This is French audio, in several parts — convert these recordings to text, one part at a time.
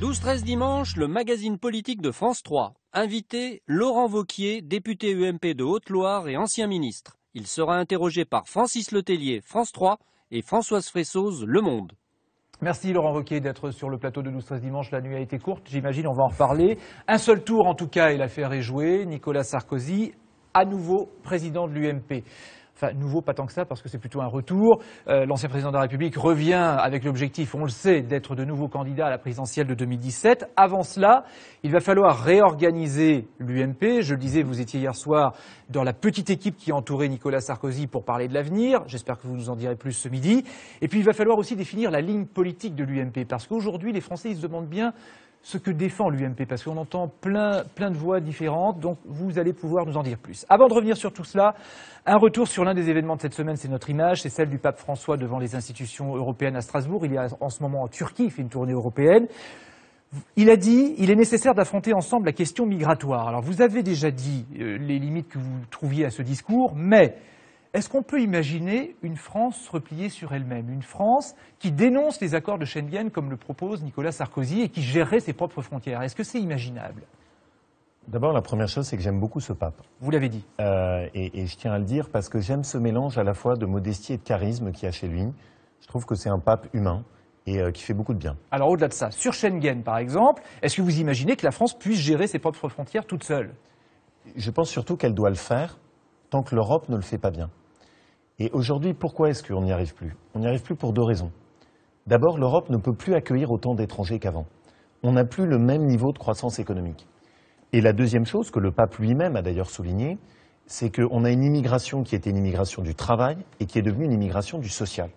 12-13 dimanche, le magazine politique de France 3. Invité, Laurent Wauquiez, député UMP de Haute-Loire et ancien ministre. Il sera interrogé par Francis Letellier, France 3, et Françoise Fressoz, Le Monde. Merci Laurent Wauquiez d'être sur le plateau de 12-13 dimanche. La nuit a été courte, j'imagine, on va en reparler. Un seul tour en tout cas et l'affaire est jouée. Nicolas Sarkozy, à nouveau président de l'UMP. Enfin, nouveau, pas tant que ça, parce que c'est plutôt un retour. L'ancien président de la République revient avec l'objectif, on le sait, d'être de nouveau candidat à la présidentielle de 2017. Avant cela, il va falloir réorganiser l'UMP. Je le disais, vous étiez hier soir dans la petite équipe qui entourait Nicolas Sarkozy pour parler de l'avenir. J'espère que vous nous en direz plus ce midi. Et puis, il va falloir aussi définir la ligne politique de l'UMP, parce qu'aujourd'hui, les Français, ils se demandent bien ce que défend l'UMP, parce qu'on entend plein de voix différentes, donc vous allez pouvoir nous en dire plus. Avant de revenir sur tout cela, un retour sur l'un des événements de cette semaine, c'est notre image, c'est celle du pape François devant les institutions européennes à Strasbourg. Il est en ce moment en Turquie, il fait une tournée européenne. Il a dit, il est nécessaire d'affronter ensemble la question migratoire. Alors vous avez déjà dit les limites que vous trouviez à ce discours, mais est-ce qu'on peut imaginer une France repliée sur elle-même, une France qui dénonce les accords de Schengen comme le propose Nicolas Sarkozy et qui gérerait ses propres frontières? Est-ce que c'est imaginable? D'abord, la première chose, c'est que j'aime beaucoup ce pape. Vous l'avez dit. Et je tiens à le dire parce que j'aime ce mélange à la fois de modestie et de charisme qu'il y a chez lui. Je trouve que c'est un pape humain et qui fait beaucoup de bien. Alors au-delà de ça, sur Schengen par exemple, est-ce que vous imaginez que la France puisse gérer ses propres frontières toute seule? Je pense surtout qu'elle doit le faire tant que l'Europe ne le fait pas bien. Et aujourd'hui, pourquoi est-ce qu'on n'y arrive plus? On n'y arrive plus pour deux raisons. D'abord, l'Europe ne peut plus accueillir autant d'étrangers qu'avant. On n'a plus le même niveau de croissance économique. Et la deuxième chose, que le pape lui-même a d'ailleurs souligné, c'est qu'on a une immigration qui était une immigration du travail et qui est devenue une immigration du social.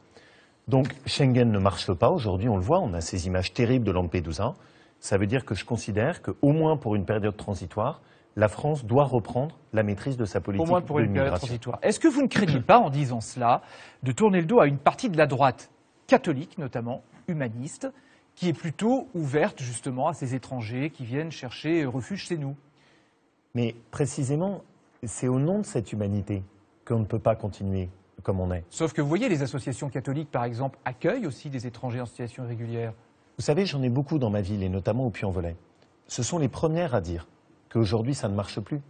Donc Schengen ne marche pas aujourd'hui, on le voit, on a ces images terribles de Lampedusa. Ça veut dire que je considère qu'au moins pour une période transitoire, la France doit reprendre la maîtrise de sa politique de migration. Au moins pour une période transitoire. Est-ce que vous ne craignez pas, en disant cela, de tourner le dos à une partie de la droite, catholique notamment, humaniste, qui est plutôt ouverte justement à ces étrangers qui viennent chercher refuge chez nous? Mais précisément, c'est au nom de cette humanité qu'on ne peut pas continuer comme on est. Sauf que vous voyez, les associations catholiques, par exemple, accueillent aussi des étrangers en situation irrégulière. Vous savez, j'en ai beaucoup dans ma ville, et notamment au Puy-en-Velay. Ce sont les premières à dire qu'aujourd'hui ça ne marche plus.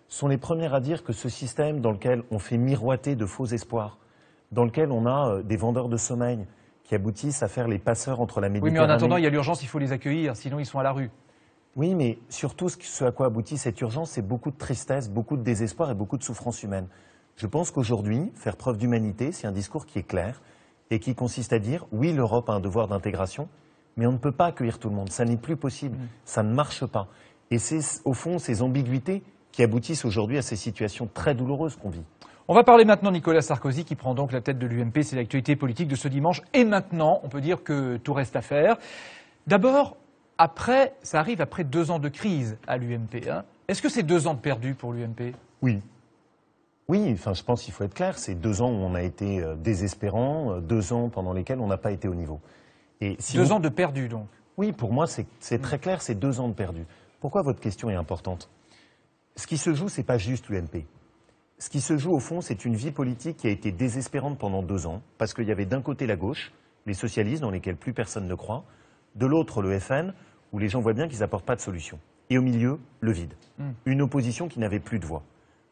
Ce sont les premières à dire que ce système dans lequel on fait miroiter de faux espoirs, dans lequel on a des vendeurs de sommeil qui aboutissent à faire les passeurs entre la Méditerranée... Oui, mais en attendant, il y a l'urgence, il faut les accueillir, sinon ils sont à la rue. Oui, mais surtout, ce à quoi aboutit cette urgence, c'est beaucoup de tristesse, beaucoup de désespoir et beaucoup de souffrance humaine. Je pense qu'aujourd'hui, faire preuve d'humanité, c'est un discours qui est clair et qui consiste à dire, oui, l'Europe a un devoir d'intégration, mais on ne peut pas accueillir tout le monde. Ça n'est plus possible. Ça ne marche pas. Et c'est, au fond, ces ambiguïtés qui aboutissent aujourd'hui à ces situations très douloureuses qu'on vit. On va parler maintenant de Nicolas Sarkozy qui prend donc la tête de l'UMP. C'est l'actualité politique de ce dimanche. Et maintenant, on peut dire que tout reste à faire. D'abord, ça arrive après 2 ans de crise à l'UMP. Hein. Est-ce que c'est 2 ans de perdu pour l'UMP? Oui. Oui, enfin, je pense qu'il faut être clair. C'est 2 ans où on a été désespérants, 2 ans pendant lesquels on n'a pas été au niveau. Et si 2 ans de perdu, donc? Oui, pour moi, c'est très clair, c'est 2 ans de perdu. Pourquoi votre question est importante? Ce qui se joue, ce n'est pas juste l'UMP. Ce qui se joue, au fond, c'est une vie politique qui a été désespérante pendant 2 ans, parce qu'il y avait d'un côté la gauche, les socialistes, dans lesquels plus personne ne croit, de l'autre le FN, où les gens voient bien qu'ils n'apportent pas de solution. Et au milieu, le vide. Une opposition qui n'avait plus de voix.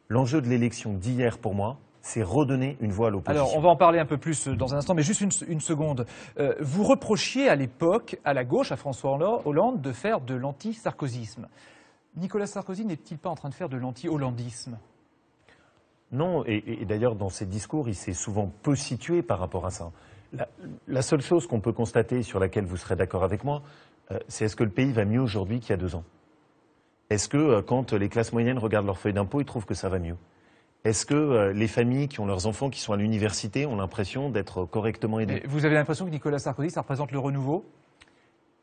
L'enjeu de l'élection d'hier, pour moi, c'est redonner une voix à l'opposition. Alors, on va en parler un peu plus dans un instant, mais juste une seconde. Vous reprochiez à l'époque, à la gauche, à François Hollande, de faire de l'anti-sarkozysme. Nicolas Sarkozy n'est-il pas en train de faire de l'anti-hollandisme? Non, et d'ailleurs, dans ses discours, il s'est souvent peu situé par rapport à ça. La seule chose qu'on peut constater, sur laquelle vous serez d'accord avec moi, c'est est-ce que le pays va mieux aujourd'hui qu'il y a 2 ans? Est-ce que quand les classes moyennes regardent leur feuille d'impôt, ils trouvent que ça va mieux? Est-ce que les familles qui ont leurs enfants qui sont à l'université ont l'impression d'être correctement aidées? Vous avez l'impression que Nicolas Sarkozy, ça représente le renouveau?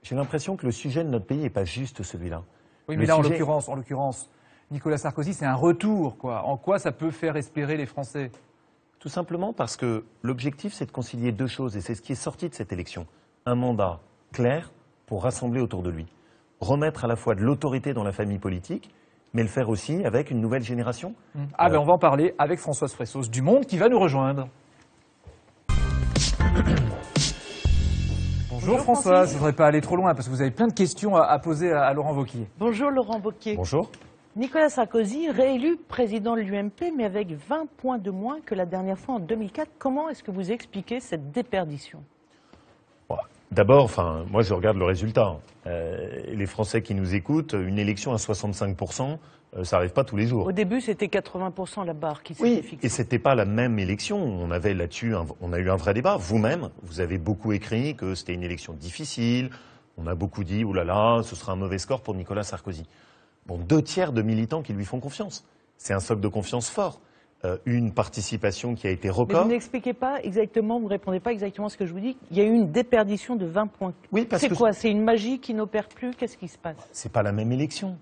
J'ai l'impression que le sujet de notre pays n'est pas juste celui-là. Oui, mais là, en l'occurrence, Nicolas Sarkozy, c'est un retour, quoi. En quoi ça peut faire espérer les Français? Tout simplement parce que l'objectif, c'est de concilier 2 choses, et c'est ce qui est sorti de cette élection. Un mandat clair pour rassembler autour de lui. Remettre à la fois de l'autorité dans la famille politique, mais le faire aussi avec une nouvelle génération. Ah ben on va en parler avec Françoise Fressoz du Monde qui va nous rejoindre. Bonjour François, je ne voudrais pas aller trop loin parce que vous avez plein de questions à poser à Laurent Wauquiez. Bonjour Laurent Wauquiez. Bonjour. Nicolas Sarkozy, réélu président de l'UMP, mais avec 20 points de moins que la dernière fois en 2004. Comment est-ce que vous expliquez cette déperdition? D'abord, moi je regarde le résultat. Les Français qui nous écoutent, une élection à 65%, ça n'arrive pas tous les jours. Au début, c'était 80% la barre qui s'était Oui, fixée. et c'était pas la même élection. On avait là-dessus, on a eu un vrai débat. Vous-même, vous avez beaucoup écrit que c'était une élection difficile. On a beaucoup dit, oh là là, ce sera un mauvais score pour Nicolas Sarkozy. Bon, 2/3 de militants qui lui font confiance. C'est un socle de confiance fort. Une participation qui a été Mais record. vous n'expliquez pas exactement, vous ne répondez pas exactement à ce que je vous dis. Il y a eu une déperdition de 20 points. Oui, parce c'est que quoi? C'est une magie qui n'opère plus? Qu'est-ce qui se passe? c'est pas la même élection.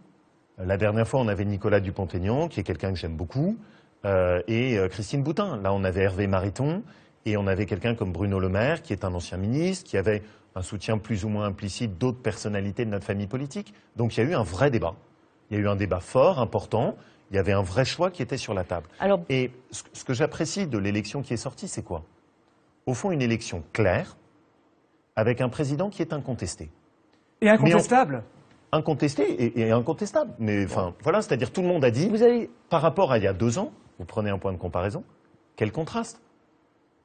La dernière fois, on avait Nicolas Dupont-Aignan, qui est quelqu'un que j'aime beaucoup, et Christine Boutin. Là, on avait Hervé Mariton, et on avait quelqu'un comme Bruno Le Maire, qui est un ancien ministre, qui avait un soutien plus ou moins implicite d'autres personnalités de notre famille politique. Donc il y a eu un vrai débat. Il y a eu un débat fort, important. Il y avait un vrai choix qui était sur la table. Alors, Et ce que j'apprécie de l'élection qui est sortie, c'est quoi? Au fond, une élection claire, avec un président qui est incontesté. Et incontestable. Incontesté et incontestable. Mais enfin, voilà, c'est-à-dire tout le monde a dit, vous avez... par rapport à il y a 2 ans, vous prenez un point de comparaison, quel contraste?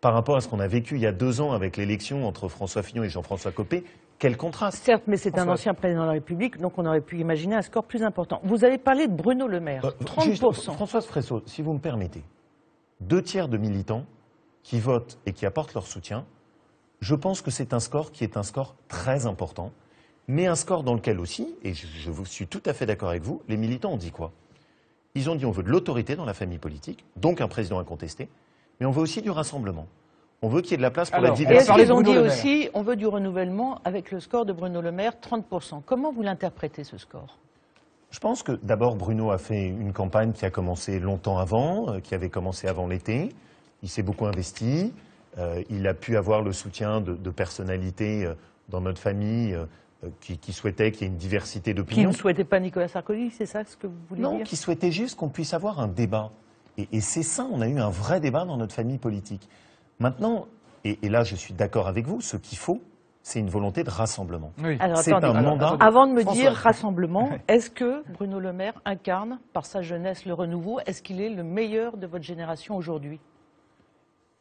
Par rapport à ce qu'on a vécu il y a 2 ans avec l'élection entre François Fillon et Jean-François Copé, quel contraste? Certes, mais c'est un François. ancien président de la République, donc on aurait pu imaginer un score plus important. Vous avez parlé de Bruno Le Maire, 30%. Juste, Françoise Fresso, si vous me permettez, 2/3 de militants qui votent et qui apportent leur soutien, je pense que c'est un score qui est un score très important, mais un score dans lequel aussi, et je suis tout à fait d'accord avec vous, les militants ont dit quoi? Ils ont dit on veut de l'autorité dans la famille politique, donc un président incontesté, mais on veut aussi du rassemblement. On veut qu'il y ait de la place pour Alors, la on va Et diversité. est-ce parler qu'ils de ont Bruno dit Le Maire. aussi, on veut du renouvellement avec le score de Bruno Le Maire, 30%. Comment vous l'interprétez, ce score? Je pense que d'abord Bruno a fait une campagne qui a commencé longtemps avant, qui avait commencé avant l'été. Il s'est beaucoup investi. Il a pu avoir le soutien de personnalités dans notre famille qui souhaitaient qu'il y ait une diversité Qui d'opinions. ne souhaitait pas Nicolas Sarkozy, c'est ça ce que vous voulez Non, dire? qui souhaitaient juste qu'on puisse avoir un débat. Et c'est ça, on a eu un vrai débat dans notre famille politique. Maintenant, et là je suis d'accord avec vous, ce qu'il faut, c'est une volonté de rassemblement. Oui. Alors, C'est attendez, un mandat. avant de me François. dire rassemblement, est-ce que Bruno Le Maire incarne, par sa jeunesse, le renouveau? Est-ce qu'il est le meilleur de votre génération aujourd'hui?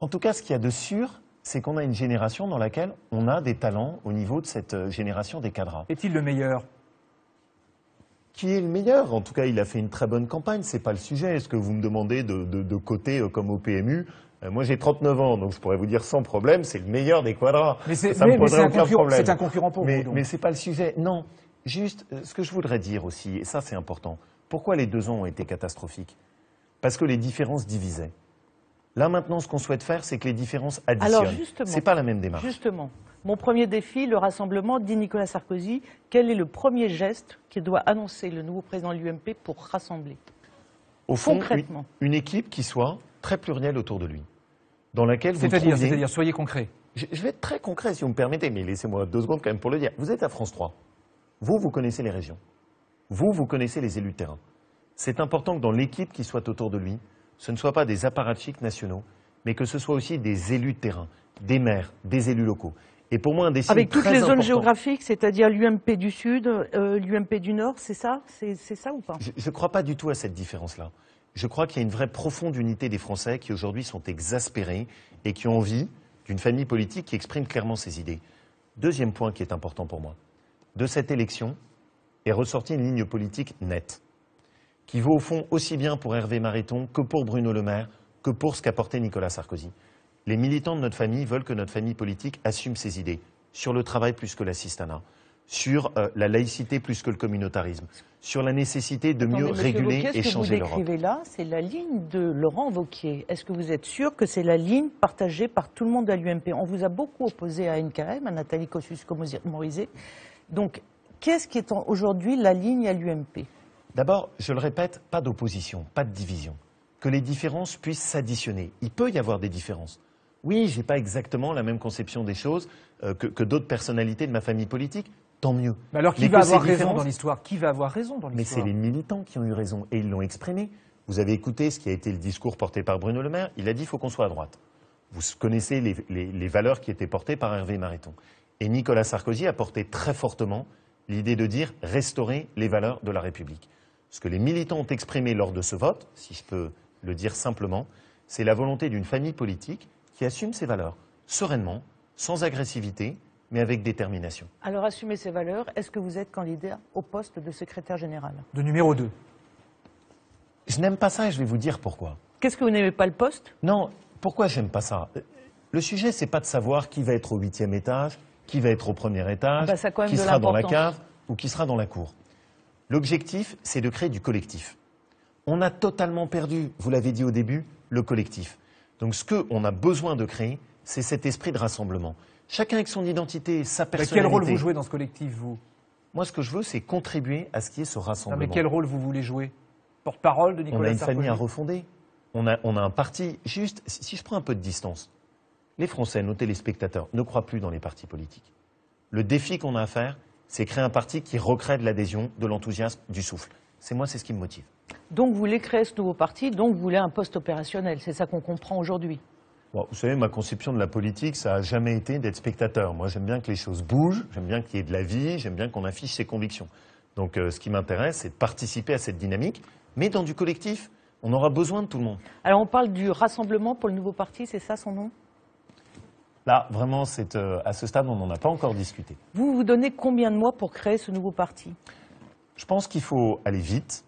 En tout cas, ce qu'il y a de sûr, c'est qu'on a une génération dans laquelle on a des talents au niveau de cette génération des cadres. Est-il le meilleur? Qui est le meilleur? En tout cas, il a fait une très bonne campagne, c'est pas le sujet. Est-ce que vous me demandez de côté comme au PMU? Moi, j'ai 39 ans, donc je pourrais vous dire sans problème, c'est le meilleur des quadras. Mais c'est Ça me poserait aucun problème. c'est un concurrent pour vous. donc. Mais c'est pas le sujet. Non, juste ce que je voudrais dire aussi, et ça c'est important. Pourquoi les 2 ans ont été catastrophiques? Parce que les différences divisaient. Là maintenant, ce qu'on souhaite faire, c'est que les différences additionnent. Alors, justement. C'est pas la même démarche. Justement, mon premier défi, le rassemblement, dit Nicolas Sarkozy. Quel est le premier geste qui doit annoncer le nouveau président de l'UMP pour rassembler? Au fond, Concrètement. une équipe qui soit très plurielle autour de lui, dans laquelle vous C'est-à-dire, trouviez... soyez concret. Je vais être très concret si vous me permettez, mais laissez-moi 2 secondes quand même pour le dire. Vous êtes à France 3. Vous connaissez les régions. Vous connaissez les élus de terrain. C'est important que dans l'équipe qui soit autour de lui, ce ne soit pas des apparatchiks nationaux, mais que ce soit aussi des élus de terrain, des maires, des élus locaux. Et pour moi, un des signes Avec toutes très les zones importants- géographiques, c'est-à-dire l'UMP du Sud, l'UMP du Nord, c'est ça? C'est ça ou pas? Je ne crois pas du tout à cette différence-là. Je crois qu'il y a une vraie profonde unité des Français qui aujourd'hui sont exaspérés et qui ont envie d'une famille politique qui exprime clairement ses idées. Deuxième point qui est important pour moi. De cette élection est ressortie une ligne politique nette, qui vaut au fond aussi bien pour Hervé Mariton que pour Bruno Le Maire, que pour ce qu'a porté Nicolas Sarkozy. Les militants de notre famille veulent que notre famille politique assume ses idées, sur le travail plus que l'assistanat, sur la laïcité plus que le communautarisme, sur la nécessité de mieux Attendez, Monsieur réguler Wauquiez, et ce que changer vous l'Europe. décrivez là, c'est la ligne de Laurent Wauquiez. Est-ce que vous êtes sûr que c'est la ligne partagée par tout le monde à l'UMP? On vous a beaucoup opposé à NKM, à Nathalie Kosciusko-Morizet. Donc, qu'est-ce qui est aujourd'hui la ligne à l'UMP? D'abord, je le répète, pas d'opposition, pas de division. Que les différences puissent s'additionner. Il peut y avoir des différences. Oui, j'ai pas exactement la même conception des choses que d'autres personnalités de ma famille politique. Tant mieux. Mais alors, qui Mais va que ces avoir raison différences- dans l'histoire? Qui va avoir raison dans Mais c'est l'histoire? les militants qui ont eu raison et ils l'ont exprimé. Vous avez écouté ce qui a été le discours porté par Bruno Le Maire. Il a dit qu'il faut qu'on soit à droite. Vous connaissez les valeurs qui étaient portées par Hervé Mariton. Et Nicolas Sarkozy a porté très fortement l'idée de dire restaurer les valeurs de la République. Ce que les militants ont exprimé lors de ce vote, si je peux le dire simplement, c'est la volonté d'une famille politique qui assume ses valeurs, sereinement, sans agressivité, mais avec détermination. Alors, assumez ces valeurs, est-ce que vous êtes candidat au poste de secrétaire général? De numéro 2. Je n'aime pas ça et je vais vous dire pourquoi. Qu'est-ce que vous n'aimez pas le poste? Non, pourquoi j'aime pas ça? Le sujet, c'est pas de savoir qui va être au 8e étage, qui va être au 1er étage, ça a quand même qui de sera dans la l'importance. cave ou qui sera dans la cour. L'objectif, c'est de créer du collectif. On a totalement perdu, vous l'avez dit au début, le collectif. Donc ce qu'on a besoin de créer, c'est cet esprit de rassemblement. Chacun avec son identité, sa personnalité. Quel rôle vous jouez dans ce collectif, vous? Moi, ce que je veux, c'est contribuer à ce qui est ce Non, rassemblement. mais quel rôle vous voulez jouer? Porte-parole de On Nicolas a une Sarkozy? famille à refonder. On a un parti, juste, si je prends un peu de distance, les Français, nos téléspectateurs, ne croient plus dans les partis politiques. Le défi qu'on a à faire, c'est créer un parti qui recrée de l'adhésion, de l'enthousiasme, du souffle. C'est ce qui me motive. Donc, vous voulez créer ce nouveau parti, donc vous voulez un poste opérationnel. C'est ça qu'on comprend aujourd'hui. Bon, vous savez, ma conception de la politique, ça n'a jamais été d'être spectateur. Moi, j'aime bien que les choses bougent, j'aime bien qu'il y ait de la vie, j'aime bien qu'on affiche ses convictions. Donc, ce qui m'intéresse, c'est de participer à cette dynamique, mais dans du collectif. On aura besoin de tout le monde. Alors, on parle du rassemblement pour le nouveau parti, c'est ça son nom? Là, vraiment, à ce stade, on n'en a pas encore discuté. Vous vous donnez combien de mois pour créer ce nouveau parti? Je pense qu'il faut aller vite,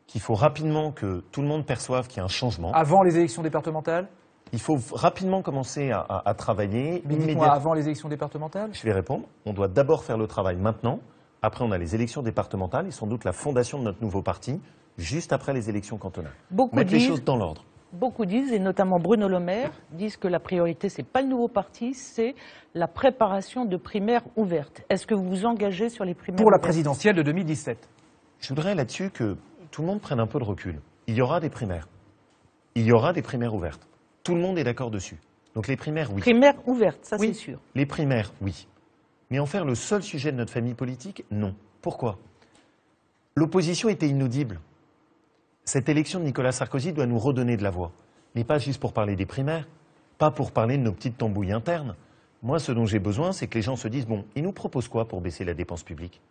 qu'il faut rapidement que tout le monde perçoive qu'il y a un changement. Avant les élections départementales? Il faut rapidement commencer à travailler. Mais dites-moi, avant les élections départementales? Je vais répondre. On doit d'abord faire le travail maintenant. Après, on a les élections départementales et sans doute la fondation de notre nouveau parti, juste après les élections cantonales. Mettre les choses dans l'ordre. Beaucoup disent, et notamment Bruno Le Maire, disent que la priorité, ce n'est pas le nouveau parti, c'est la préparation de primaires ouvertes. Est-ce que vous vous engagez sur les primaires Pour la ouvertes présidentielle de 2017. Je voudrais là-dessus que tout le monde prenne un peu de recul. Il y aura des primaires. Il y aura des primaires ouvertes. Tout le monde est d'accord dessus. Donc les primaires, oui. Primaires ouvertes, ça Oui. c'est sûr. Les primaires, oui. Mais en faire le seul sujet de notre famille politique, non. Pourquoi? L'opposition était inaudible. Cette élection de Nicolas Sarkozy doit nous redonner de la voix. Mais pas juste pour parler des primaires, pas pour parler de nos petites tambouilles internes. Moi, ce dont j'ai besoin, c'est que les gens se disent, bon, ils nous proposent quoi pour baisser la dépense publique?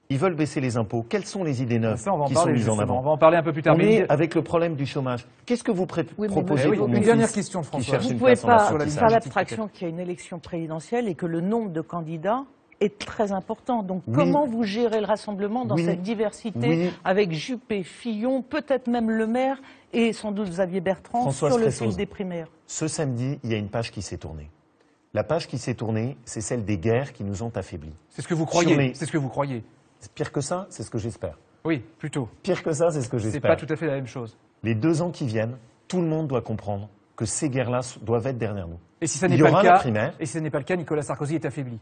Ils veulent baisser les impôts. Quelles sont les idées neuves Ça, on va en qui parler, sont mises en justement. avant? On va en parler un peu plus tard. On Mais est avec le problème du chômage. Qu'est-ce que vous proposez oui, pour une mon dernière fils question de qui François. cherche Vous une ne pouvez place en pas apprentissage? faire l'abstraction qu'il y a une élection présidentielle et que le nombre de candidats est très important. Donc Oui. comment vous gérez le rassemblement dans Oui. cette diversité Oui. avec Juppé, Fillon, peut-être même Le Maire et sans doute Xavier Bertrand Françoise sur le Fressoz. fil des primaires? Ce samedi, il y a une page qui s'est tournée. La page qui s'est tournée, c'est celle des guerres qui nous ont affaiblis. C'est ce que vous Sur croyez. les- C'est ce que vous croyez. Pire que ça, c'est ce que j'espère. Oui, plutôt. Pire que ça, c'est ce que C'est j'espère. pas tout à fait la même chose. Les 2 ans qui viennent, tout le monde doit comprendre que ces guerres-là doivent être derrière nous. Et si ça Il n'est y pas aura le la cas, primaire. et si ce n'est pas le cas, Nicolas Sarkozy est affaibli.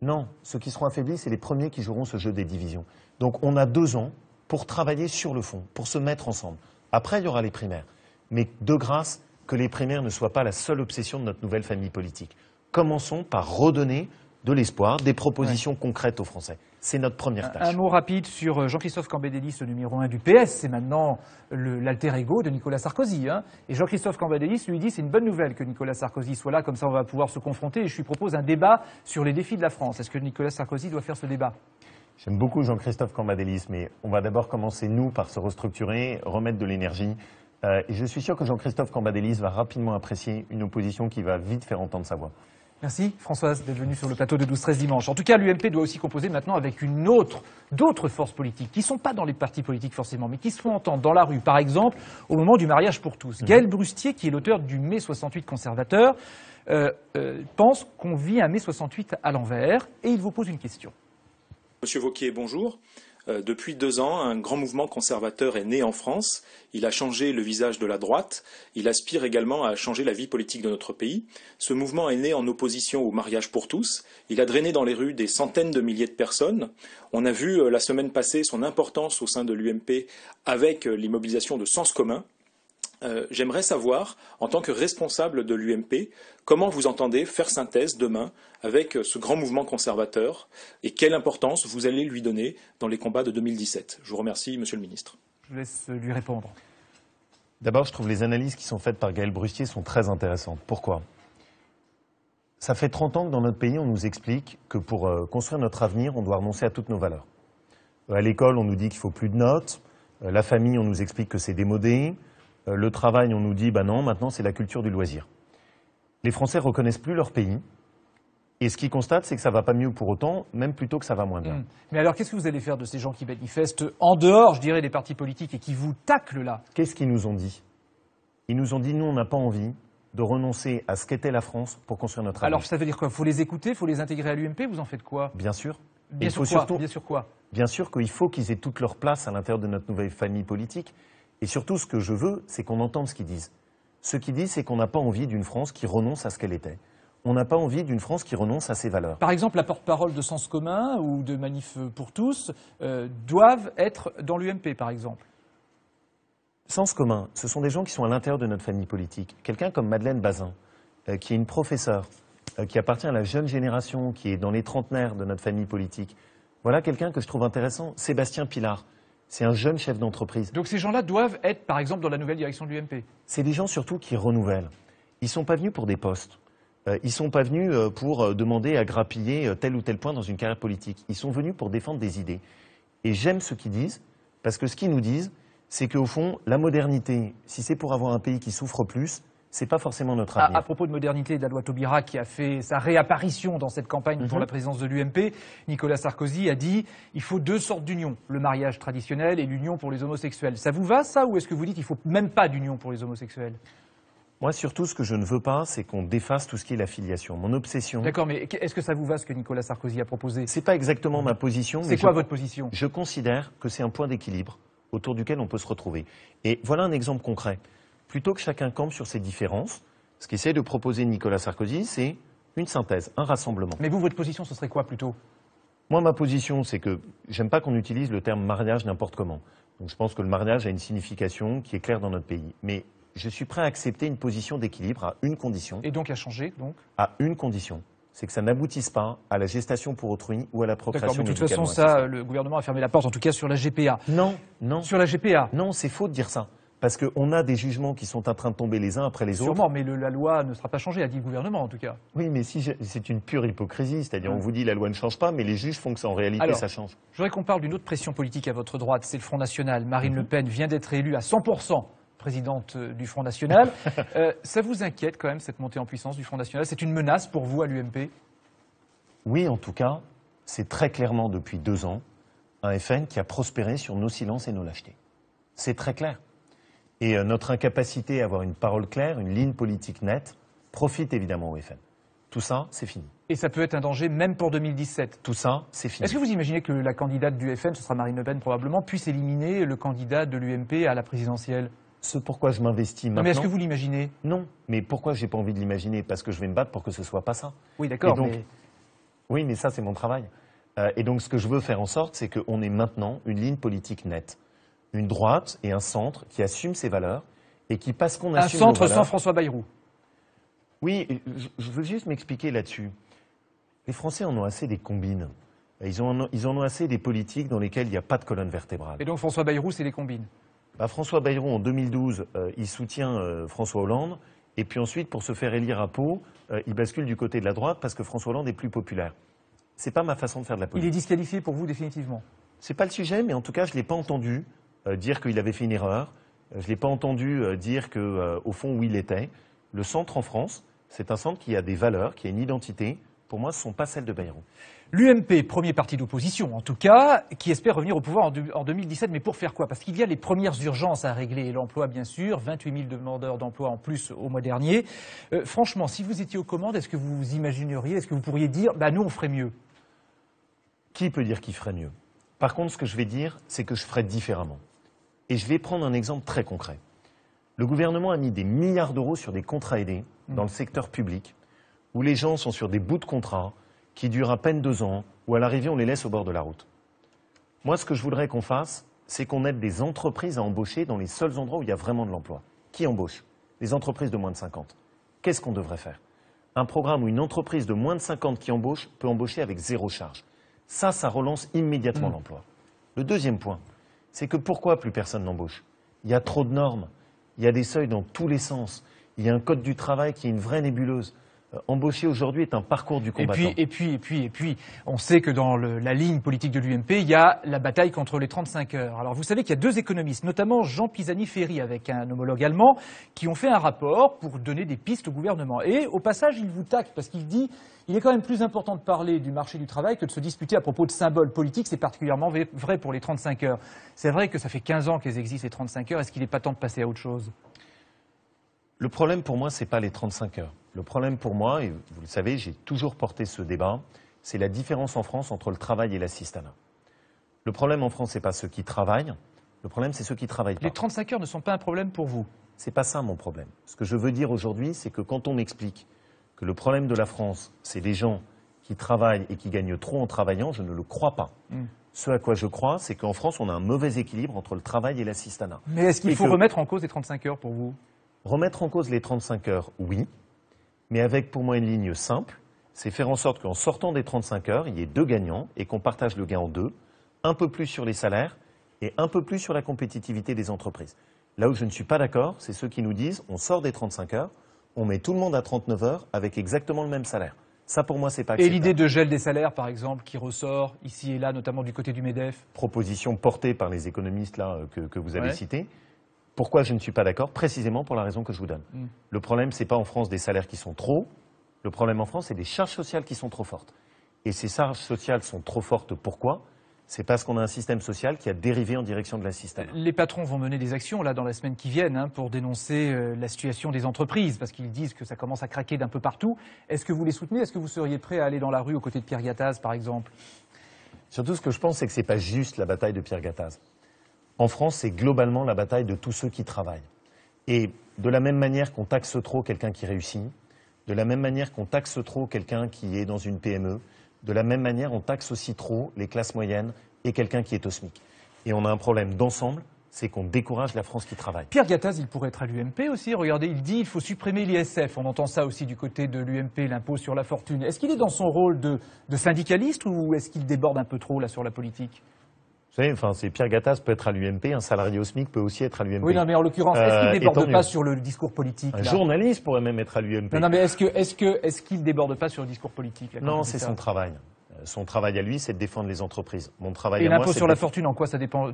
Non, ceux qui seront affaiblis, c'est les premiers qui joueront ce jeu des divisions. Donc on a 2 ans pour travailler sur le fond, pour se mettre ensemble. Après, il y aura les primaires. Mais de grâce, que les primaires ne soient pas la seule obsession de notre nouvelle famille politique. Commençons par redonner de l'espoir, des propositions concrètes aux Français. C'est notre première tâche. Un mot rapide sur Jean-Christophe Cambadélis, le numéro 1 du PS. C'est maintenant l'alter ego de Nicolas Sarkozy. Hein. Et Jean-Christophe Cambadélis lui dit c'est une bonne nouvelle que Nicolas Sarkozy soit là, comme ça on va pouvoir se confronter. Et je lui propose un débat sur les défis de la France. Est-ce que Nicolas Sarkozy doit faire ce débat? J'aime beaucoup Jean-Christophe Cambadélis, mais on va d'abord commencer, nous, par se restructurer, remettre de l'énergie. Et je suis sûr que Jean-Christophe Cambadélis va rapidement apprécier une opposition qui va vite faire entendre sa voix. Merci Françoise d'être venue sur le plateau de 12-13 dimanche. En tout cas, l'UMP doit aussi composer maintenant avec d'autres forces politiques qui ne sont pas dans les partis politiques forcément, mais qui se font entendre dans la rue. Par exemple, au moment du mariage pour tous. Gaël Brustier, qui est l'auteur du mai 68 conservateur, pense qu'on vit un mai 68 à l'envers et il vous pose une question. Monsieur Wauquiez, bonjour. Depuis 2 ans, un grand mouvement conservateur est né en France. Il a changé le visage de la droite. Il aspire également à changer la vie politique de notre pays. Ce mouvement est né en opposition au mariage pour tous. Il a drainé dans les rues des centaines de milliers de personnes. On a vu la semaine passée son importance au sein de l'UMP avec l'immobilisation de Sens commun. J'aimerais savoir, en tant que responsable de l'UMP, comment vous entendez faire synthèse demain avec ce grand mouvement conservateur et quelle importance vous allez lui donner dans les combats de 2017. Je vous remercie, Monsieur le Ministre. Je vous laisse lui répondre. D'abord, je trouve les analyses qui sont faites par Gaël Brustier sont très intéressantes. Pourquoi? Ça fait 30 ans que dans notre pays, on nous explique que pour construire notre avenir, on doit renoncer à toutes nos valeurs. À l'école, on nous dit qu'il faut plus de notes. La famille, on nous explique que c'est démodé. Le travail, on nous dit, bah non, maintenant c'est la culture du loisir. Les Français reconnaissent plus leur pays. Et ce qu'ils constatent, c'est que ça va pas mieux pour autant, même plutôt que ça va moins bien. Mais alors, qu'est-ce que vous allez faire de ces gens qui manifestent en dehors, je dirais, des partis politiques et qui vous taclent là? Qu'est-ce qu'ils nous ont dit? Ils nous ont dit, nous, on n'a pas envie de renoncer à ce qu'était la France pour construire notre avenir. Alors, ça veut dire quoi? Il faut les écouter, il faut les intégrer à l'UMP, vous en faites quoi? Bien sûr. Bien sûr, surtout, bien sûr quoi? Bien sûr qu'il faut qu'ils aient toute leur place à l'intérieur de notre nouvelle famille politique. Et surtout, ce que je veux, c'est qu'on entende ce qu'ils disent. Ce qu'ils disent, c'est qu'on n'a pas envie d'une France qui renonce à ce qu'elle était. On n'a pas envie d'une France qui renonce à ses valeurs. Par exemple, la porte-parole de Sens commun ou de Manif pour tous doivent être dans l'UMP, par exemple. Sens commun, ce sont des gens qui sont à l'intérieur de notre famille politique. Quelqu'un comme Madeleine Bazin, qui est une professeure, qui appartient à la jeune génération, qui est dans les trentenaires de notre famille politique. Voilà quelqu'un que je trouve intéressant. Sébastien Pilard, c'est un jeune chef d'entreprise. Donc ces gens-là doivent être, par exemple, dans la nouvelle direction de l'UMP. C'est des gens surtout qui renouvellent. Ils ne sont pas venus pour des postes. Ils ne sont pas venus pour demander à grappiller tel ou tel point dans une carrière politique. Ils sont venus pour défendre des idées. Et j'aime ce qu'ils disent, parce que ce qu'ils nous disent, c'est qu'au fond, la modernité, si c'est pour avoir un pays qui souffre plus, c'est pas forcément notre avenir. À propos de modernité, de la loi Taubira qui a fait sa réapparition dans cette campagne pour la présidence de l'UMP, Nicolas Sarkozy a dit il faut deux sortes d'union, le mariage traditionnel et l'union pour les homosexuels. Ça vous va ça, ou est-ce que vous dites qu'il ne faut même pas d'union pour les homosexuels? Moi, surtout, ce que je ne veux pas, c'est qu'on défasse tout ce qui est la filiation. Mon obsession... D'accord, mais est-ce que ça vous va ce que Nicolas Sarkozy a proposé? C'est pas exactement ma position. C'est quoi votre position? Je considère que c'est un point d'équilibre autour duquel on peut se retrouver. Et voilà un exemple concret. Plutôt que chacun campe sur ses différences, ce qu'essaie de proposer Nicolas Sarkozy, c'est une synthèse, un rassemblement. Mais vous, votre position, ce serait quoi plutôt? Moi, ma position, c'est que j'aime pas qu'on utilise le terme mariage n'importe comment. Donc je pense que le mariage a une signification qui est claire dans notre pays. Mais je suis prêt à accepter une position d'équilibre à une condition. Et donc à changer, donc? À une condition. C'est que ça n'aboutisse pas à la gestation pour autrui ou à la procréation. D'accord, mais de toute façon, ça, le gouvernement a fermé la porte, en tout cas sur la GPA. Non, non. Sur la GPA? Non, c'est faux de dire ça. Parce qu'on a des jugements qui sont en train de tomber les uns après les autres. Sûrement, mais la loi ne sera pas changée, a dit le gouvernement en tout cas. Oui, mais c'est une pure hypocrisie. C'est-à-dire, on vous dit la loi ne change pas, mais les juges font que ça, en réalité, alors, ça change. Je voudrais qu'on parle d'une autre pression politique à votre droite, c'est le Front National. Marine Le Pen vient d'être élue à 100% présidente du Front National. Ça vous inquiète quand même, cette montée en puissance du Front National? C'est une menace pour vous à l'UMP? Oui, en tout cas, c'est très clairement depuis 2 ans un FN qui a prospéré sur nos silences et nos lâchetés. C'est très clair. Et notre incapacité à avoir une parole claire, une ligne politique nette, profite évidemment au FN. Tout ça, c'est fini. Et ça peut être un danger même pour 2017. Tout ça, c'est fini. Est-ce que vous imaginez que la candidate du FN, ce sera Marine Le Pen probablement, puisse éliminer le candidat de l'UMP à la présidentielle? Ce pourquoi je m'investis maintenant... Non, mais est-ce que vous l'imaginez? Non. Mais pourquoi j'ai pas envie de l'imaginer? Parce que je vais me battre pour que ce soit pas ça. Oui, d'accord, donc, mais... Oui, mais ça, c'est mon travail. Et donc, ce que je veux faire en sorte, c'est qu'on ait maintenant une ligne politique nette. Une droite et un centre qui assument ses valeurs et qui, parce qu'on assume nos valeurs... Un centre sans François Bayrou. Oui, je veux juste m'expliquer là-dessus. Les Français en ont assez des combines. Ils en ont assez des politiques dans lesquelles il n'y a pas de colonne vertébrale. Et donc François Bayrou, c'est les combines? François Bayrou, en 2012, il soutient François Hollande. Et puis ensuite, pour se faire élire à Pau, il bascule du côté de la droite parce que François Hollande est plus populaire. C'est pas ma façon de faire de la politique. Il est disqualifié pour vous définitivement? C'est pas le sujet, mais en tout cas, je l'ai pas entendu dire qu'il avait fait une erreur. Je l'ai pas entendu dire que, au fond, où il était. Le centre en France, c'est un centre qui a des valeurs, qui a une identité. Pour moi, ce ne sont pas celles de Bayrou. L'UMP, premier parti d'opposition en tout cas, qui espère revenir au pouvoir en 2017, mais pour faire quoi? Parce qu'il y a les premières urgences à régler, l'emploi bien sûr, 28 000 demandeurs d'emploi en plus au mois dernier. Franchement, si vous étiez aux commandes, est-ce que vous imagineriez, est-ce que vous pourriez dire, bah nous on ferait mieux? Qui peut dire qu'il ferait mieux? Par contre, ce que je vais dire, c'est que je ferais différemment. Et je vais prendre un exemple très concret. Le gouvernement a mis des milliards d'euros sur des contrats aidés dans le secteur public, où les gens sont sur des bouts de contrats qui durent à peine 2 ans, où à l'arrivée on les laisse au bord de la route. Moi, ce que je voudrais qu'on fasse, c'est qu'on aide des entreprises à embaucher dans les seuls endroits où il y a vraiment de l'emploi. Qui embauche? Les entreprises de moins de 50. Qu'est-ce qu'on devrait faire? Un programme où une entreprise de moins de 50 qui embauche peut embaucher avec 0 charge. Ça relance immédiatement l'emploi. Le deuxième point, c'est que pourquoi plus personne n'embauche? Il y a trop de normes, il y a des seuils dans tous les sens, il y a un code du travail qui est une vraie nébuleuse. Embaucher aujourd'hui est un parcours du combattant. Et puis, on sait que dans la ligne politique de l'UMP, il y a la bataille contre les 35 heures. Alors vous savez qu'il y a deux économistes, notamment Jean Pisani-Ferry avec un homologue allemand, qui ont fait un rapport pour donner des pistes au gouvernement. Et au passage, il vous tacle parce qu'il dit il est quand même plus important de parler du marché du travail que de se disputer à propos de symboles politiques. C'est particulièrement vrai pour les 35 heures. C'est vrai que ça fait 15 ans qu'elles existent, les 35 heures. Est-ce qu'il n'est pas temps de passer à autre chose ? Le problème pour moi, ce n'est pas les 35 heures. Le problème pour moi, et vous le savez, j'ai toujours porté ce débat, c'est la différence en France entre le travail et l'assistanat. Le problème en France, ce n'est pas ceux qui travaillent, le problème, c'est ceux qui travaillent pas. Les 35 heures ne sont pas un problème pour vous ? Ce n'est pas ça mon problème. Ce que je veux dire aujourd'hui, c'est que quand on m'explique que le problème de la France, c'est les gens qui travaillent et qui gagnent trop en travaillant, je ne le crois pas. Ce à quoi je crois, c'est qu'en France, on a un mauvais équilibre entre le travail et l'assistanat. Mais est-ce qu'il faut remettre en cause les 35 heures pour vous ? Remettre en cause les 35 heures, oui, mais avec pour moi une ligne simple, c'est faire en sorte qu'en sortant des 35 heures, il y ait deux gagnants et qu'on partage le gain en deux, un peu plus sur les salaires et un peu plus sur la compétitivité des entreprises. Là où je ne suis pas d'accord, c'est ceux qui nous disent on sort des 35 heures, on met tout le monde à 39 heures avec exactement le même salaire. Ça, pour moi, c'est pas acceptable. Et l'idée de gel des salaires, par exemple, qui ressort ici et là, notamment du côté du MEDEF ? Proposition portée par les économistes là, que vous avez cités. Pourquoi je ne suis pas d'accord ? Précisément pour la raison que je vous donne. Le problème, ce n'est pas en France des salaires qui sont trop. Le problème en France, c'est des charges sociales qui sont trop fortes. Et ces charges sociales sont trop fortes, pourquoi ? C'est parce qu'on a un système social qui a dérivé en direction de l'assistanat. Les patrons vont mener des actions là dans la semaine qui viennent pour dénoncer la situation des entreprises, parce qu'ils disent que ça commence à craquer d'un peu partout. Est-ce que vous les soutenez ? Est-ce que vous seriez prêt à aller dans la rue aux côtés de Pierre Gattaz, par exemple ? Surtout, ce que je pense, c'est que ce n'est pas juste la bataille de Pierre Gattaz. En France, c'est globalement la bataille de tous ceux qui travaillent. Et de la même manière qu'on taxe trop quelqu'un qui réussit, de la même manière qu'on taxe trop quelqu'un qui est dans une PME, de la même manière on taxe aussi trop les classes moyennes et quelqu'un qui est au SMIC. Et on a un problème d'ensemble, c'est qu'on décourage la France qui travaille. Pierre Gattaz, il pourrait être à l'UMP aussi. Regardez, il dit qu'il faut supprimer l'ISF. On entend ça aussi du côté de l'UMP, l'impôt sur la fortune. Est-ce qu'il est dans son rôle de syndicaliste ou est-ce qu'il déborde un peu trop là sur la politique ? Vous savez, enfin, c'est Pierre Gattaz peut être à l'UMP, un salarié au SMIC peut aussi être à l'UMP. Oui, non, mais en l'occurrence, est-ce qu'il ne déborde pas sur le discours politique ? Un journaliste pourrait même être à l'UMP. Non, mais est-ce qu'il ne déborde pas sur le discours politique là, non, c'est son travail. Son travail à lui, c'est de défendre les entreprises. Mon travail et à moi, l'impôt sur la fortune, en quoi ça défend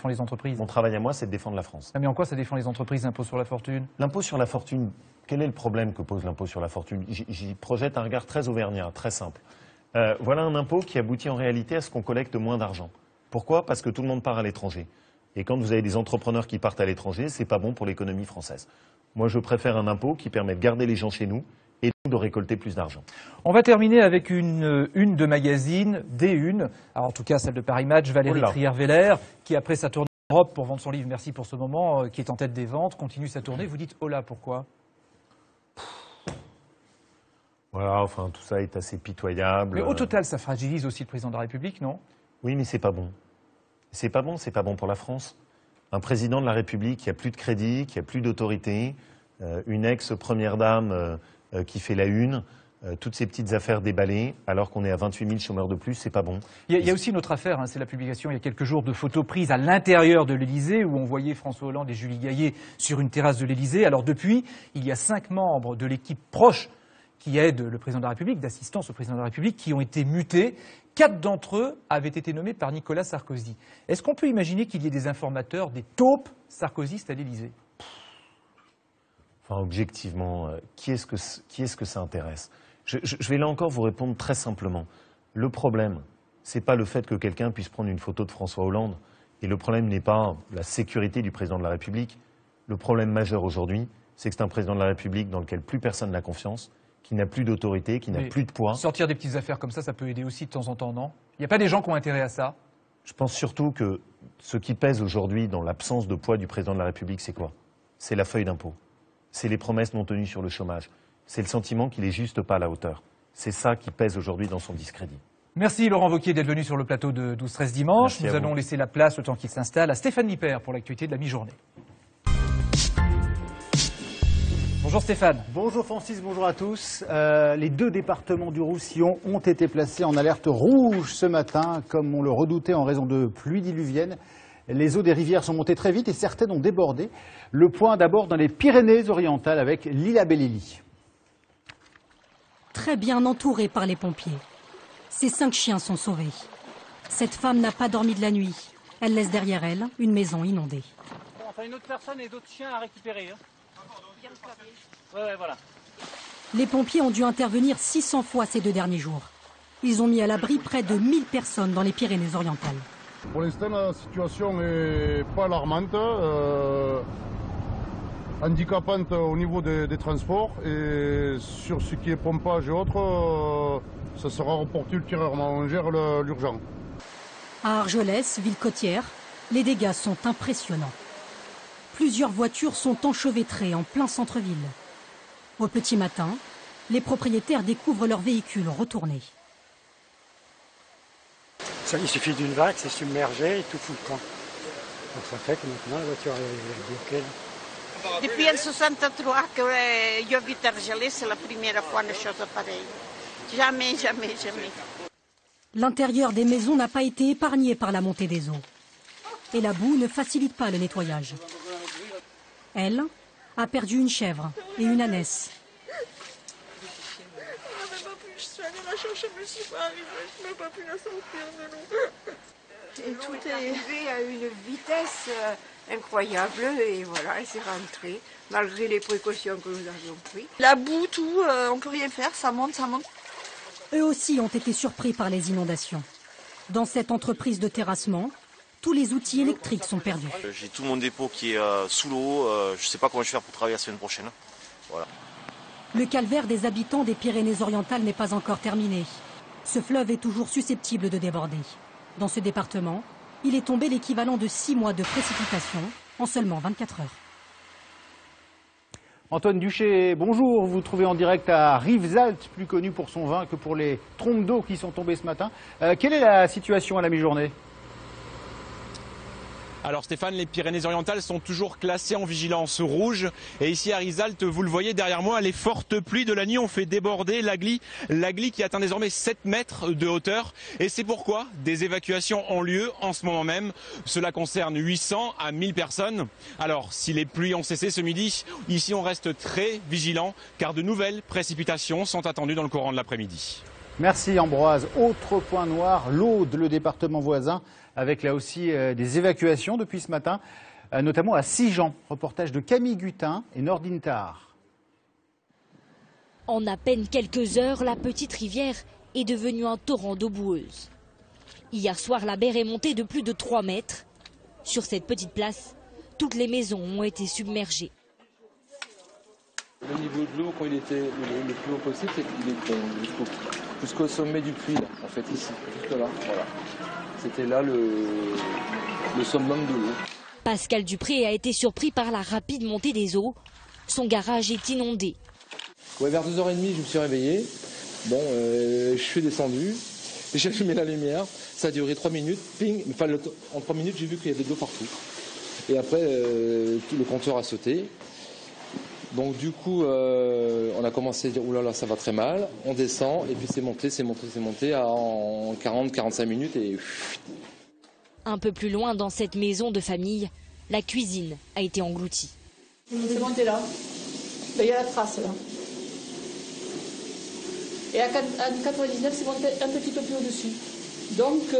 les entreprises ? Mon travail à moi, c'est de défendre la France. Non, mais en quoi ça défend les entreprises, l'impôt sur la fortune ? L'impôt sur la fortune, quel est le problème que pose l'impôt sur la fortune ? J'y projette un regard très auvergnat, très simple. Voilà un impôt qui aboutit en réalité à ce qu'on collecte moins d'argent. Pourquoi ? Parce que tout le monde part à l'étranger. Et quand vous avez des entrepreneurs qui partent à l'étranger, c'est pas bon pour l'économie française. Moi, je préfère un impôt qui permet de garder les gens chez nous et de récolter plus d'argent. On va terminer avec une de magazine, des unes. Alors en tout cas, celle de Paris Match, Valérie Trierweiler, qui après sa tournée en Europe pour vendre son livre, merci pour ce moment, qui est en tête des ventes, continue sa tournée. Vous dites, oh là, pourquoi ? Voilà, enfin, tout ça est assez pitoyable. Mais au total, ça fragilise aussi le président de la République, non ? Oui, mais c'est pas bon. C'est pas bon pour la France. Un président de la République qui a plus de crédit, qui a plus d'autorité, une ex-première dame qui fait la une, toutes ces petites affaires déballées, alors qu'on est à 28 000 chômeurs de plus, c'est pas bon. Il y a aussi une autre affaire, c'est la publication il y a quelques jours de photos prises à l'intérieur de l'Élysée, où on voyait François Hollande et Julie Gaillet sur une terrasse de l'Élysée. Alors depuis, il y a 5 membres de l'équipe proche qui aident le président de la République, d'assistance au président de la République, qui ont été mutés. 4 d'entre eux avaient été nommés par Nicolas Sarkozy. Est-ce qu'on peut imaginer qu'il y ait des informateurs, des taupes sarkozystes à l'Élysée ? Enfin, objectivement, qui est-ce que ça intéresse ? Je vais là encore vous répondre très simplement. Le problème, ce n'est pas le fait que quelqu'un puisse prendre une photo de François Hollande. Et le problème n'est pas la sécurité du président de la République. Le problème majeur aujourd'hui, c'est que c'est un président de la République dans lequel plus personne n'a confiance, qui n'a plus d'autorité, qui n'a plus de poids. Sortir des petites affaires comme ça peut aider aussi de temps en temps, non ? Il n'y a pas des gens qui ont intérêt à ça ? Je pense surtout que ce qui pèse aujourd'hui dans l'absence de poids du président de la République, c'est quoi ? C'est la feuille d'impôt. C'est les promesses non tenues sur le chômage. C'est le sentiment qu'il n'est juste pas à la hauteur. C'est ça qui pèse aujourd'hui dans son discrédit. Merci Laurent Wauquiez d'être venu sur le plateau de 12-13 dimanche. Merci. Nous allons laisser la place, le temps qu'il s'installe, à Stéphane Lippert pour l'actualité de la mi-journée. Bonjour Stéphane. Bonjour Francis, bonjour à tous. Les 2 départements du Roussillon ont été placés en alerte rouge ce matin, comme on le redoutait en raison de pluies diluviennes. Les eaux des rivières sont montées très vite et certaines ont débordé. Le point d'abord dans les Pyrénées-Orientales avec Lilla Bellili. très bien entourée par les pompiers. Ses 5 chiens sont sauvés. Cette femme n'a pas dormi de la nuit. Elle laisse derrière elle une maison inondée. Bon, enfin, une autre personne et d'autres chiens à récupérer. Hein. Ouais, voilà. Les pompiers ont dû intervenir 600 fois ces 2 derniers jours. Ils ont mis à l'abri près de 1000 personnes dans les Pyrénées-Orientales. Pour l'instant, la situation n'est pas alarmante, handicapante au niveau des transports. Et sur ce qui est pompage et autres, ça sera reporté ultérieurement. On gère l'urgence. À Argelès, ville côtière, les dégâts sont impressionnants. Plusieurs voitures sont enchevêtrées en plein centre-ville. Au petit matin, les propriétaires découvrent leurs véhicules retournés. Il suffit d'une vague, c'est submergé et tout fout le camp. Donc ça fait que maintenant la voiture est bloquée. Depuis en 63 que j'habite à Argelès, c'est la première fois une chose pareille. Jamais, jamais, jamais. L'intérieur des maisons n'a pas été épargné par la montée des eaux. Et la boue ne facilite pas le nettoyage. Elle a perdu une chèvre et une ânesse. Je suis allée la chercher, je ne suis pas arrivée, je n'ai pas pu la sortir de l'eau. Tout est arrivé à une vitesse incroyable et voilà, elle s'est rentrée, malgré les précautions que nous avions prises. La boue, tout, on ne peut rien faire, ça monte, ça monte. Eux aussi ont été surpris par les inondations. Dans cette entreprise de terrassement, tous les outils électriques sont perdus. J'ai tout mon dépôt qui est sous l'eau, je ne sais pas comment je vais faire pour travailler la semaine prochaine. Voilà. Le calvaire des habitants des Pyrénées-Orientales n'est pas encore terminé. Ce fleuve est toujours susceptible de déborder. Dans ce département, il est tombé l'équivalent de 6 mois de précipitations en seulement 24 heures. Antoine Duché, bonjour. Vous vous trouvez en direct à Rivesaltes, plus connu pour son vin que pour les trompes d'eau qui sont tombées ce matin. Quelle est la situation à la mi-journée ? Alors Stéphane, les Pyrénées-Orientales sont toujours classées en vigilance rouge. Et ici à Rivesaltes, vous le voyez derrière moi, les fortes pluies de la nuit ont fait déborder l'Agly qui atteint désormais 7 mètres de hauteur. Et c'est pourquoi des évacuations ont lieu en ce moment même. Cela concerne 800 à 1000 personnes. Alors si les pluies ont cessé ce midi, ici on reste très vigilant car de nouvelles précipitations sont attendues dans le courant de l'après-midi. Merci Ambroise. Autre point noir, l'Aude, le département voisin, avec là aussi des évacuations depuis ce matin, notamment à Sigean. Reportage de Camille Gutin et Nordine Tahar. En à peine quelques heures, la petite rivière est devenue un torrent d'eau boueuse. Hier soir, la berre est montée de plus de 3 mètres. Sur cette petite place, toutes les maisons ont été submergées. Le niveau de l'eau, quand il était le plus haut possible, c'est qu'il était jusqu'au sommet du puits, là, en fait, ici, jusque là, voilà. C'était là le summum de l'eau. Pascal Dupré a été surpris par la rapide montée des eaux. Son garage est inondé. Ouais, vers 2h30, je me suis réveillé. Bon, je suis descendu, j'ai allumé la lumière. Ça a duré 3 minutes. Ping, enfin, en 3 minutes, j'ai vu qu'il y avait de l'eau partout. Et après, tout le compteur a sauté. Donc du coup, on a commencé à dire oulala, ça va très mal. On descend et puis c'est monté en 40-45 minutes et... Un peu plus loin, dans cette maison de famille, la cuisine a été engloutie. C'est monté là. Il y a la trace là. Et à 99, c'est monté un petit peu plus au-dessus. Donc,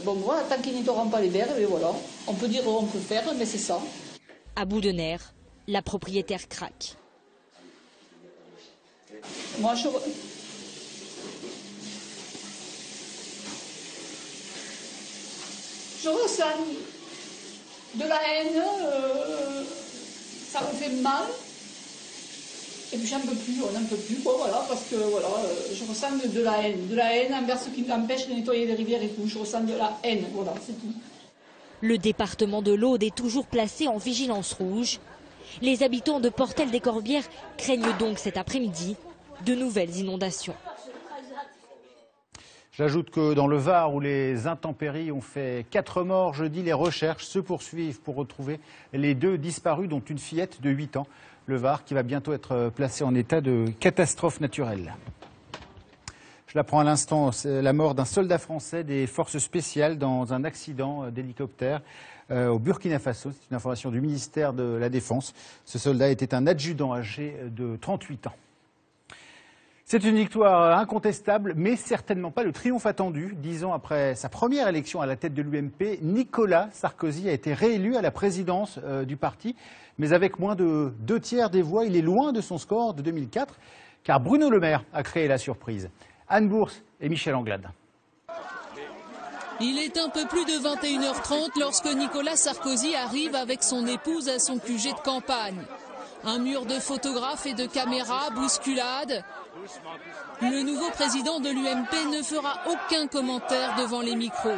bon voilà, tant qu'ils n'auront pas les berres, et voilà. On peut dire on peut faire, mais c'est ça. À bout de nerfs, la propriétaire craque. Moi, je ressens de la haine, ça me fait mal. Et puis j'en peux plus, on n'en peut plus, quoi, voilà, parce que voilà, je ressens de la haine envers ceux qui m'empêchent de nettoyer les rivières et tout. Je ressens de la haine, voilà, c'est tout. Le département de l'Aude est toujours placé en vigilance rouge. Les habitants de Portel-des-Corbières craignent donc cet après-midi de nouvelles inondations. J'ajoute que dans le Var, où les intempéries ont fait 4 morts jeudi, les recherches se poursuivent pour retrouver les 2 disparus, dont une fillette de 8 ans. Le Var qui va bientôt être placé en état de catastrophe naturelle. Je l'apprends à l'instant, c'est la mort d'un soldat français des forces spéciales dans un accident d'hélicoptère au Burkina Faso. C'est une information du ministère de la Défense. Ce soldat était un adjudant âgé de 38 ans. C'est une victoire incontestable, mais certainement pas le triomphe attendu. 10 ans après sa première élection à la tête de l'UMP, Nicolas Sarkozy a été réélu à la présidence du parti. Mais avec moins de 2/3 des voix, il est loin de son score de 2004, car Bruno Le Maire a créé la surprise. Anne Bourse et Michel Anglade. Il est un peu plus de 21h30 lorsque Nicolas Sarkozy arrive avec son épouse à son QG de campagne. Un mur de photographes et de caméras, bousculade. Le nouveau président de l'UMP ne fera aucun commentaire devant les micros.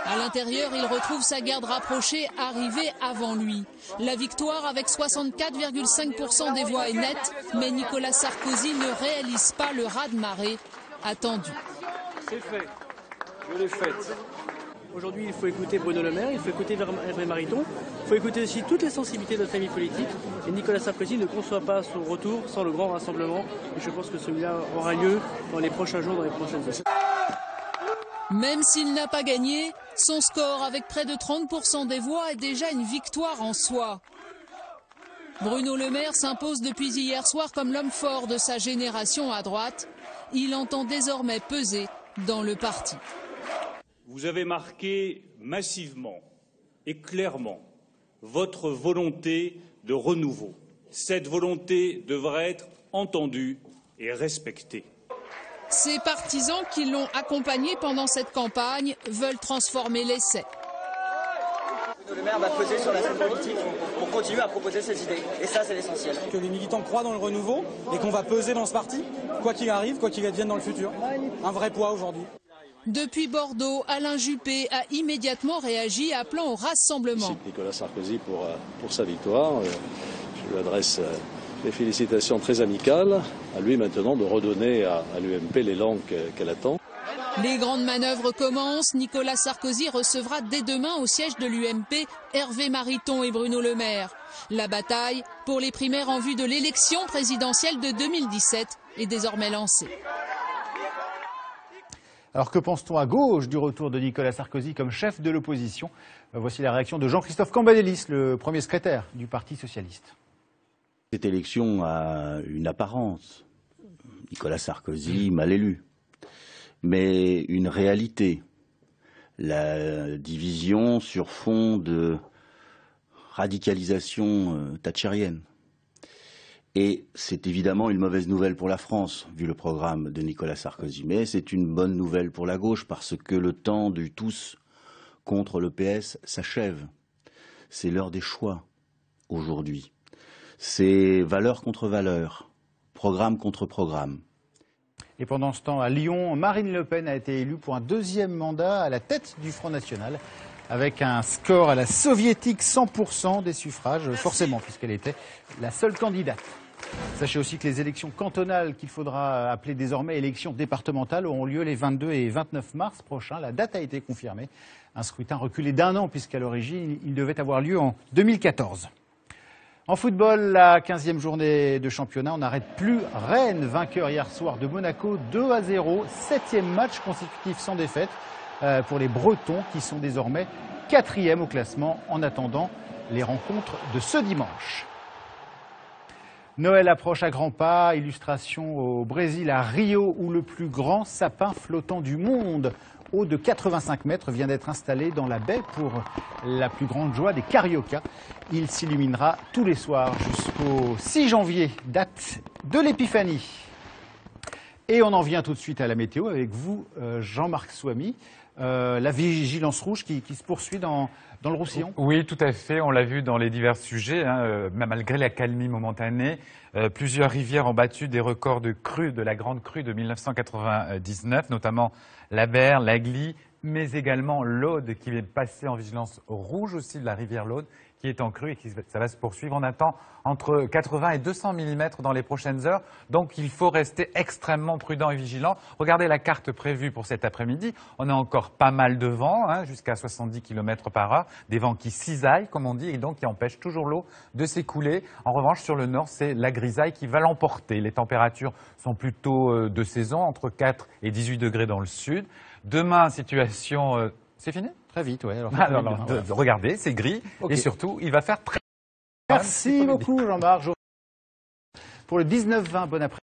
À l'intérieur, il retrouve sa garde rapprochée arrivée avant lui. La victoire avec 64,5% des voix est nette, mais Nicolas Sarkozy ne réalise pas le raz-de-marée attendu. C'est fait, je l'ai faite. Aujourd'hui, il faut écouter Bruno Le Maire, il faut écouter Hervé Mariton, il faut écouter aussi toutes les sensibilités de notre famille politique. Et Nicolas Sarkozy ne conçoit pas son retour sans le grand rassemblement. Et je pense que celui-là aura lieu dans les prochains jours, dans les prochaines années. Même s'il n'a pas gagné, son score avec près de 30% des voix est déjà une victoire en soi. Bruno Le Maire s'impose depuis hier soir comme l'homme fort de sa génération à droite. Il entend désormais peser dans le parti. Vous avez marqué massivement et clairement votre volonté de renouveau. Cette volonté devrait être entendue et respectée. Ses partisans qui l'ont accompagné pendant cette campagne veulent transformer l'essai. Le maire va peser sur la scène politique pour continuer à proposer ses idées. Et ça, c'est l'essentiel. Que les militants croient dans le renouveau et qu'on va peser dans ce parti, quoi qu'il arrive, quoi qu'il advienne dans le futur. Un vrai poids aujourd'hui. Depuis Bordeaux, Alain Juppé a immédiatement réagi, appelant au rassemblement. C'est Nicolas Sarkozy pour sa victoire. Je lui adresse des félicitations très amicales. À lui maintenant de redonner à l'UMP l'élan qu'elle attend. Les grandes manœuvres commencent. Nicolas Sarkozy recevra dès demain au siège de l'UMP Hervé Mariton et Bruno Le Maire. La bataille pour les primaires en vue de l'élection présidentielle de 2017 est désormais lancée. Alors que pense-t-on à gauche du retour de Nicolas Sarkozy comme chef de l'opposition? Voici la réaction de Jean-Christophe Cambadélis, le premier secrétaire du Parti socialiste. Cette élection a une apparence. Nicolas Sarkozy mal élu. Mais une réalité. La division sur fond de radicalisation thatchérienne. Et c'est évidemment une mauvaise nouvelle pour la France, vu le programme de Nicolas Sarkozy. Mais c'est une bonne nouvelle pour la gauche, parce que le temps du tous contre le PS s'achève. C'est l'heure des choix, aujourd'hui. C'est valeur contre valeur, programme contre programme. Et pendant ce temps, à Lyon, Marine Le Pen a été élue pour un deuxième mandat à la tête du Front National, avec un score à la soviétique, 100% des suffrages, forcément, puisqu'elle était la seule candidate. Sachez aussi que les élections cantonales, qu'il faudra appeler désormais élections départementales, auront lieu les 22 et 29 mars prochains. La date a été confirmée. Un scrutin reculé d'1 an, puisqu'à l'origine, il devait avoir lieu en 2014. En football, la 15e journée de championnat, on n'arrête plus. Rennes, vainqueur hier soir de Monaco, 2-0. 7e match consécutif sans défaite pour les Bretons, qui sont désormais 4e au classement en attendant les rencontres de ce dimanche. Noël approche à grands pas, illustration au Brésil, à Rio, où le plus grand sapin flottant du monde, haut de 85 mètres, vient d'être installé dans la baie pour la plus grande joie des cariocas. Il s'illuminera tous les soirs jusqu'au 6 janvier, date de l'Épiphanie. Et on en vient tout de suite à la météo avec vous, Jean-Marc Souamy. La vigilance rouge qui se poursuit dans le Roussillon. Oui, tout à fait. On l'a vu dans les divers sujets. Malgré la calmie momentanée, plusieurs rivières ont battu des records de crue, de la grande crue de 1999, notamment la Berre, la Glie, mais également l'Aude qui est passée en vigilance rouge aussi de la rivière l'Aude, qui est en crue et ça va se poursuivre. On attend entre 80 et 200 mm dans les prochaines heures. Donc il faut rester extrêmement prudent et vigilant. Regardez la carte prévue pour cet après-midi. On a encore pas mal de vent, jusqu'à 70 km/h. Des vents qui cisaillent, comme on dit, et donc qui empêchent toujours l'eau de s'écouler. En revanche, sur le nord, c'est la grisaille qui va l'emporter. Les températures sont plutôt de saison, entre 4 et 18 degrés dans le sud. Demain, situation... C'est fini? Très vite, oui. Regardez, c'est gris. Okay. Et surtout, il va faire très... Merci beaucoup, Jean-Marc. Pour le 19-20, bon après-midi.